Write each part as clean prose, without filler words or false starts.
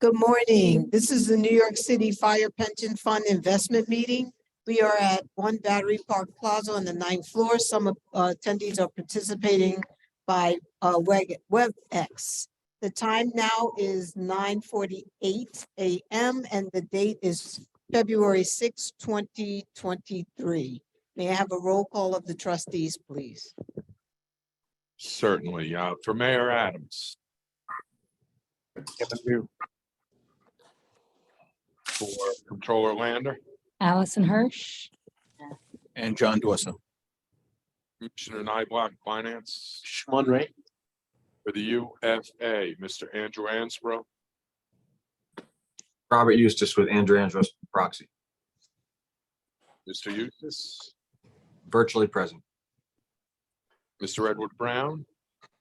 Good morning. This is the New York City Fire Pension Fund Investment Meeting. We are at One Battery Park Plaza on the 9th floor. Some attendees are participating by WebEx. The time now is 9:48 a.m. and the date is February 6, 2023. May I have a roll call of the trustees, please? Certainly. For Mayor Adams. For Controller Lander. Allison Hirsch. And John Dorso. Commissioner Nyblock, Finance. Shimon Ray. For the UFA, Mr. Andrew Ansbro. Robert Eustace with Andrew Andros proxy, Mr. Eustace. virtually present. Mr. Edward Brown.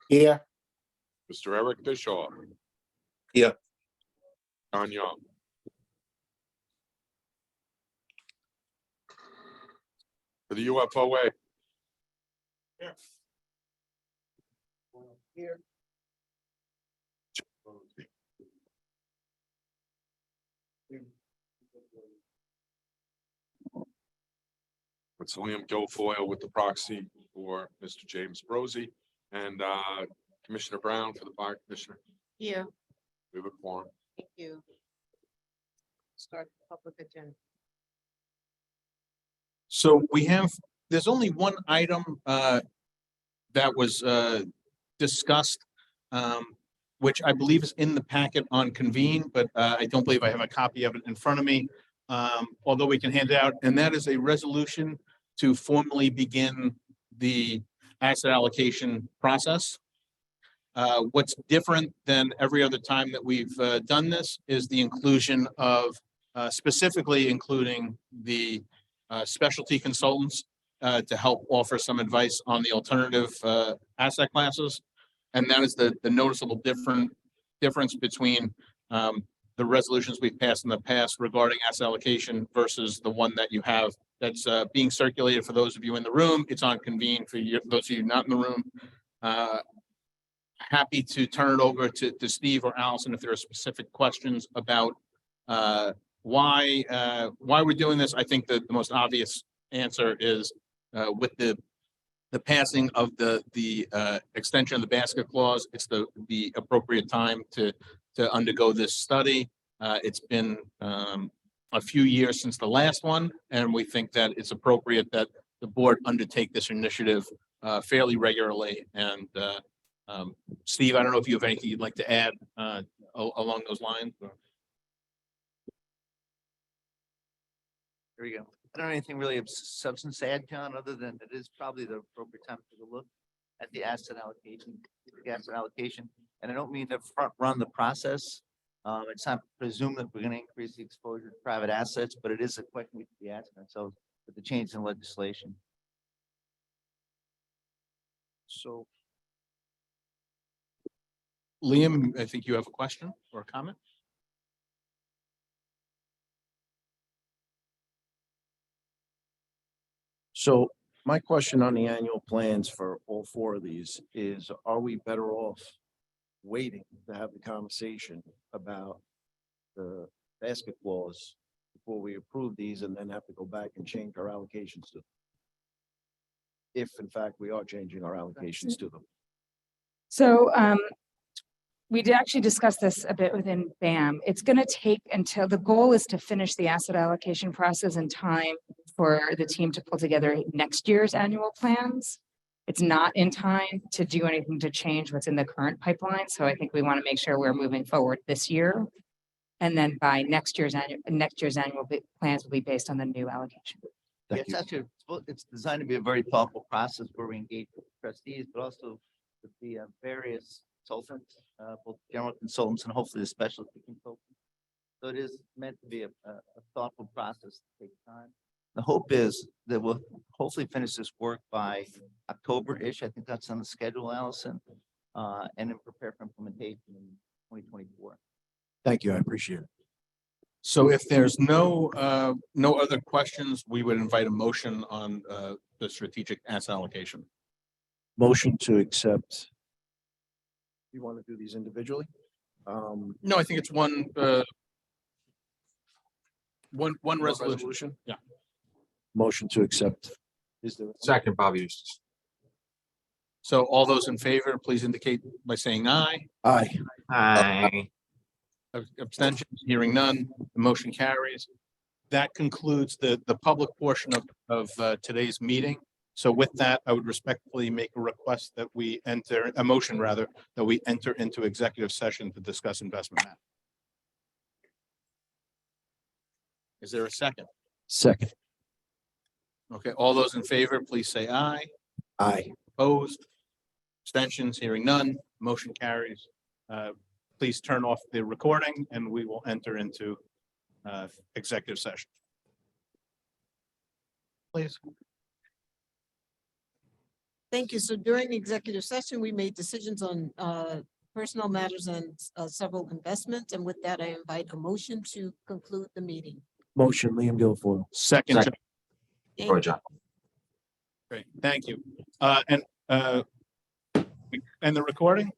Here. Mr. Eric Bischoff. Here. John Young. For the UFOA. Here. It's Liam Guilfoyle with the proxy for Mr. James Brosey and Commissioner Brown for the Fire Commissioner. Here. We have a quorum. Thank you. Start the public agenda. So there's only one item that was discussed, which I believe is in the packet on convene, but I don't believe I have a copy of it in front of me. Although we can hand it out, and that is a resolution to formally begin the asset allocation process. What's different than every other time that we've done this is the inclusion of specifically including the specialty consultants to help offer some advice on the alternative asset classes. And that is the noticeable difference between the resolutions we've passed in the past regarding asset allocation versus the one that you have that's being circulated for those of you in the room. It's on convene for those of you not in the room. Happy to turn it over to Steve or Allison if there are specific questions about why we're doing this. I think that the most obvious answer is with the passing of the extension of the basket clause, it's the appropriate time to undergo this study. It's been a few years since the last one, and we think that it's appropriate that the board undertake this initiative fairly regularly. And Steve, I don't know if you have anything you'd like to add along those lines. There we go. I don't have anything really of substance to add, John, other than it is probably the appropriate time to take a look at the asset allocation, And I don't mean to front run the process. It's not presumed that we're going to increase the exposure to private assets, but it is a question we should be asking ourselves with the change in legislation. So, Liam, I think you have a question or a comment. So my question on the annual plans for all four of these is, are we better off waiting to have the conversation about the basket clause before we approve these and then have to go back and change our allocations to them? If in fact we are changing our allocations to them. So we did actually discuss this a bit within BAM. It's going to take until the goal is to finish the asset allocation process in time for the team to pull together next year's annual plans. It's not in time to do anything to change what's in the current pipeline. So I think we want to make sure we're moving forward this year. And then by next year's annual plans will be based on the new allocation. Thank It's you. actually, it's designed to be a very thoughtful process where we engage with trustees, but also with the various consultants, both general consultants and hopefully the specialty consultants. So it is meant to be a thoughtful process to take time. The hope is that we'll hopefully finish this work by October-ish. I think that's on the schedule, Allison, and then prepare for implementation in 2024. Thank you. I appreciate it. So if there's no other questions, we would invite a motion on the strategic asset allocation. Motion to accept. You want to do these individually? No, I think it's one resolution. Yeah. Motion to accept. Is there? Second, Bobby Eustace. So all those in favor, please indicate by saying aye. Aye. Aye. Abstentions, hearing none, the motion carries. That concludes the public portion of today's meeting. So with that, I would respectfully make a request that we enter, a motion rather, that we enter into executive session to discuss investment matter. Is there a second? Second. Okay, all those in favor, please say aye. Aye. Opposed? Abstentions, hearing none, motion carries. Please turn off the recording and we will enter into executive session. Please. Thank you. So during the executive session, we made decisions on personal matters and several investments. And with that, I invite a motion to conclude the meeting. Motion, Liam Guilfoyle. Second. Second. Troy John. Great, thank you. And the recording?